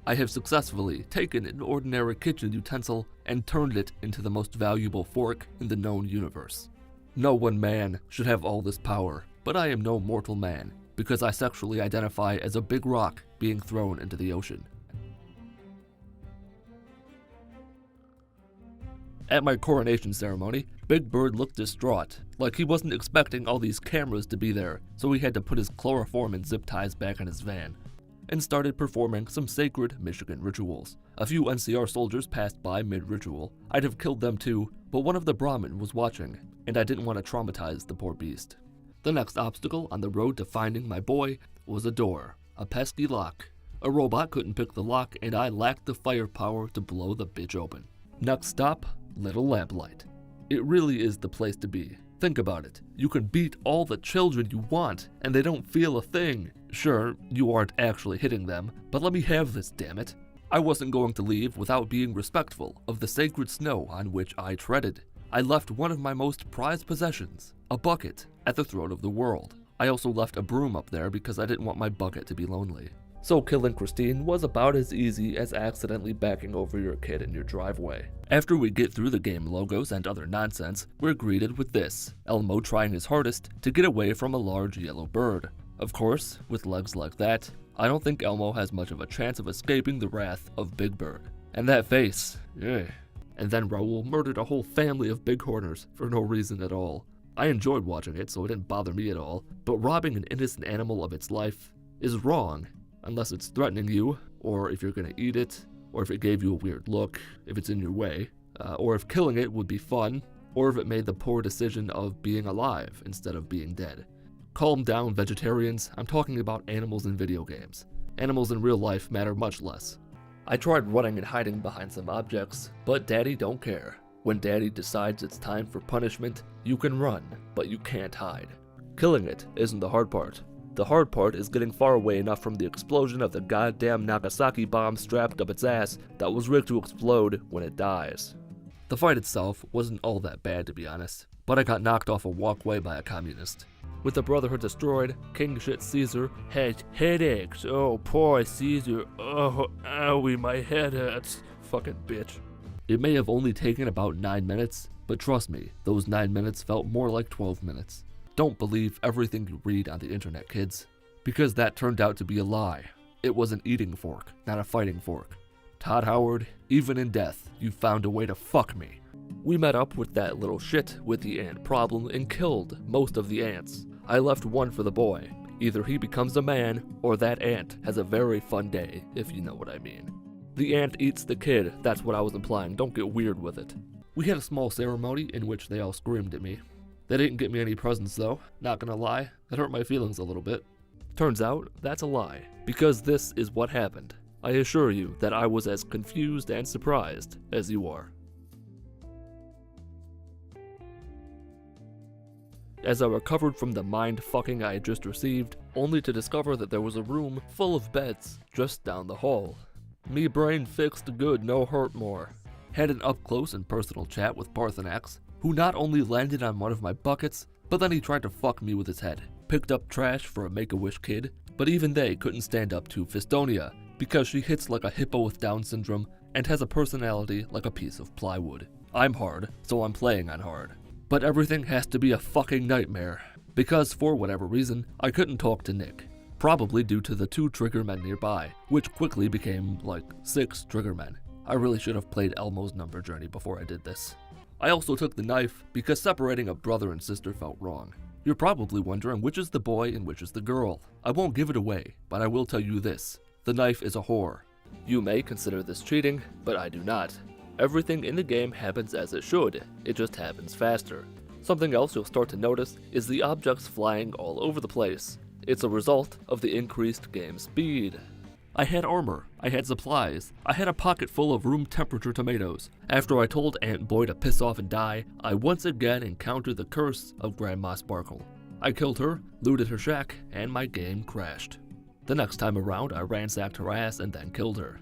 I have successfully taken an ordinary kitchen utensil and turned it into the most valuable fork in the known universe. No one man should have all this power, but I am no mortal man, because I sexually identify as a big rock being thrown into the ocean. At my coronation ceremony, Big Bird looked distraught, like he wasn't expecting all these cameras to be there, so he had to put his chloroform and zip ties back in his van, and started performing some sacred Michigan rituals. A few NCR soldiers passed by mid-ritual. I'd have killed them too, but one of the Brahmin was watching, and I didn't want to traumatize the poor beast. The next obstacle on the road to finding my boy was a door, a pesky lock. A robot couldn't pick the lock, and I lacked the firepower to blow the bitch open. Next stop, Little Lamplight. It really is the place to be. Think about it. You can beat all the children you want, and they don't feel a thing. Sure, you aren't actually hitting them, but let me have this, damn it. I wasn't going to leave without being respectful of the sacred snow on which I treaded. I left one of my most prized possessions, a bucket, at the throat of the world. I also left a broom up there because I didn't want my bucket to be lonely. So killing Christine was about as easy as accidentally backing over your kid in your driveway. After we get through the game logos and other nonsense, we're greeted with this, Elmo trying his hardest to get away from a large yellow bird. Of course, with legs like that, I don't think Elmo has much of a chance of escaping the wrath of Big Bird. And that face, ugh. And then Raoul murdered a whole family of bighorners for no reason at all. I enjoyed watching it, so it didn't bother me at all, but robbing an innocent animal of its life is wrong. Unless it's threatening you, or if you're gonna eat it, or if it gave you a weird look, if it's in your way, or if killing it would be fun, or if it made the poor decision of being alive instead of being dead. Calm down, vegetarians. I'm talking about animals in video games. Animals in real life matter much less. I tried running and hiding behind some objects, but Daddy don't care. When Daddy decides it's time for punishment, you can run, but you can't hide. Killing it isn't the hard part. The hard part is getting far away enough from the explosion of the goddamn Nagasaki bomb strapped up its ass that was rigged to explode when it dies. The fight itself wasn't all that bad, to be honest, but I got knocked off a walkway by a communist. With the Brotherhood destroyed, King Shit Caesar had headaches. Oh, poor Caesar. Oh, owie, my head hurts. Fucking bitch. It may have only taken about 9 minutes, but trust me, those 9 minutes felt more like 12 minutes. Don't believe everything you read on the internet, kids, because that turned out to be a lie. It was an eating fork, not a fighting fork. Todd Howard, even in death, you found a way to fuck me. We met up with that little shit with the ant problem and killed most of the ants. I left one for the boy. Either he becomes a man, or that ant has a very fun day, if you know what I mean. The ant eats the kid, that's what I was implying, don't get weird with it. We had a small ceremony in which they all screamed at me. They didn't get me any presents though, not gonna lie, that hurt my feelings a little bit. Turns out, that's a lie, because this is what happened. I assure you that I was as confused and surprised as you are. As I recovered from the mind-fucking I had just received, only to discover that there was a room full of beds just down the hall. Me brain fixed good, no hurt more. Had an up-close and personal chat with Parthenax, who not only landed on one of my buckets, but then he tried to fuck me with his head. Picked up trash for a Make-A-Wish kid, but even they couldn't stand up to Fistonia, because she hits like a hippo with Down syndrome and has a personality like a piece of plywood. I'm hard, so I'm playing on hard. But everything has to be a fucking nightmare, because for whatever reason, I couldn't talk to Nick. Probably due to the 2 triggermen nearby, which quickly became like 6 triggermen. I really should have played Elmo's number journey before I did this. I also took the knife because separating a brother and sister felt wrong. You're probably wondering which is the boy and which is the girl. I won't give it away, but I will tell you this. The knife is a whore. You may consider this cheating, but I do not. Everything in the game happens as it should, it just happens faster. Something else you'll start to notice is the objects flying all over the place. It's a result of the increased game speed. I had armor, I had supplies, I had a pocket full of room temperature tomatoes. After I told Aunt Boy to piss off and die, I once again encountered the curse of Grandma Sparkle. I killed her, looted her shack, and my game crashed. The next time around, I ransacked her ass and then killed her.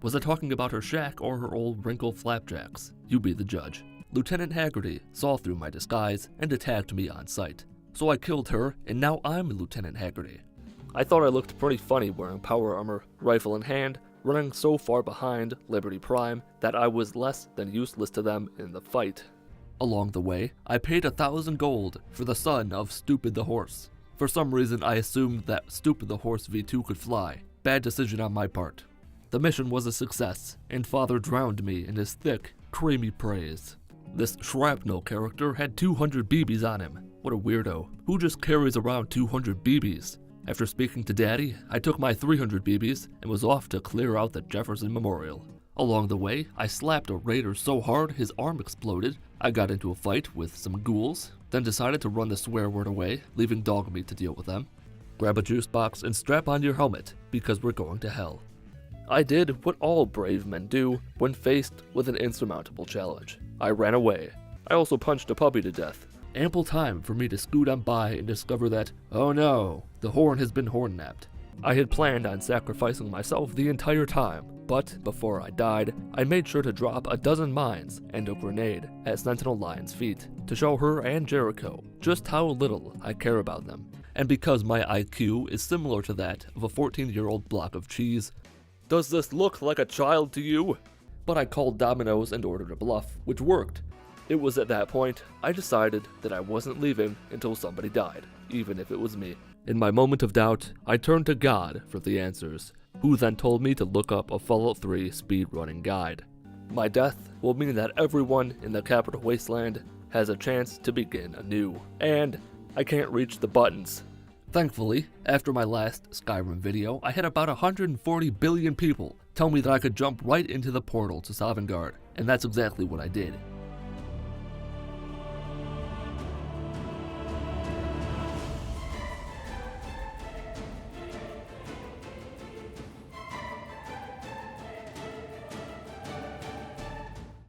Was I talking about her shack or her old wrinkled flapjacks? You be the judge. Lieutenant Haggerty saw through my disguise and attacked me on sight. So I killed her, and now I'm Lieutenant Haggerty. I thought I looked pretty funny wearing power armor, rifle in hand, running so far behind Liberty Prime that I was less than useless to them in the fight. Along the way, I paid 1,000 gold for the son of Stupid the Horse. For some reason, I assumed that Stupid the Horse V2 could fly. Bad decision on my part. The mission was a success, and Father drowned me in his thick, creamy praise. This Shrapnel character had 200 BBs on him. What a weirdo. Who just carries around 200 BBs? After speaking to Daddy, I took my 300 BBs and was off to clear out the Jefferson Memorial. Along the way, I slapped a raider so hard his arm exploded. I got into a fight with some ghouls, then decided to run the swear word away, leaving Dogmeat to deal with them. Grab a juice box and strap on your helmet, because we're going to hell. I did what all brave men do when faced with an insurmountable challenge. I ran away. I also punched a puppy to death. Ample time for me to scoot on by and discover that, oh no, the horn has been horn-napped. I had planned on sacrificing myself the entire time, but before I died, I made sure to drop a dozen mines and a grenade at Sentinel Lion's feet to show her and Jericho just how little I care about them. And because my IQ is similar to that of a 14-year-old block of cheese, does this look like a child to you? But I called Domino's and ordered a bluff, which worked. It was at that point I decided that I wasn't leaving until somebody died, even if it was me. In my moment of doubt, I turned to God for the answers, who then told me to look up a Fallout 3 speedrunning guide. My death will mean that everyone in the Capital Wasteland has a chance to begin anew, and I can't reach the buttons. Thankfully, after my last Skyrim video, I had about 140 billion people tell me that I could jump right into the portal to Sovngarde, and that's exactly what I did.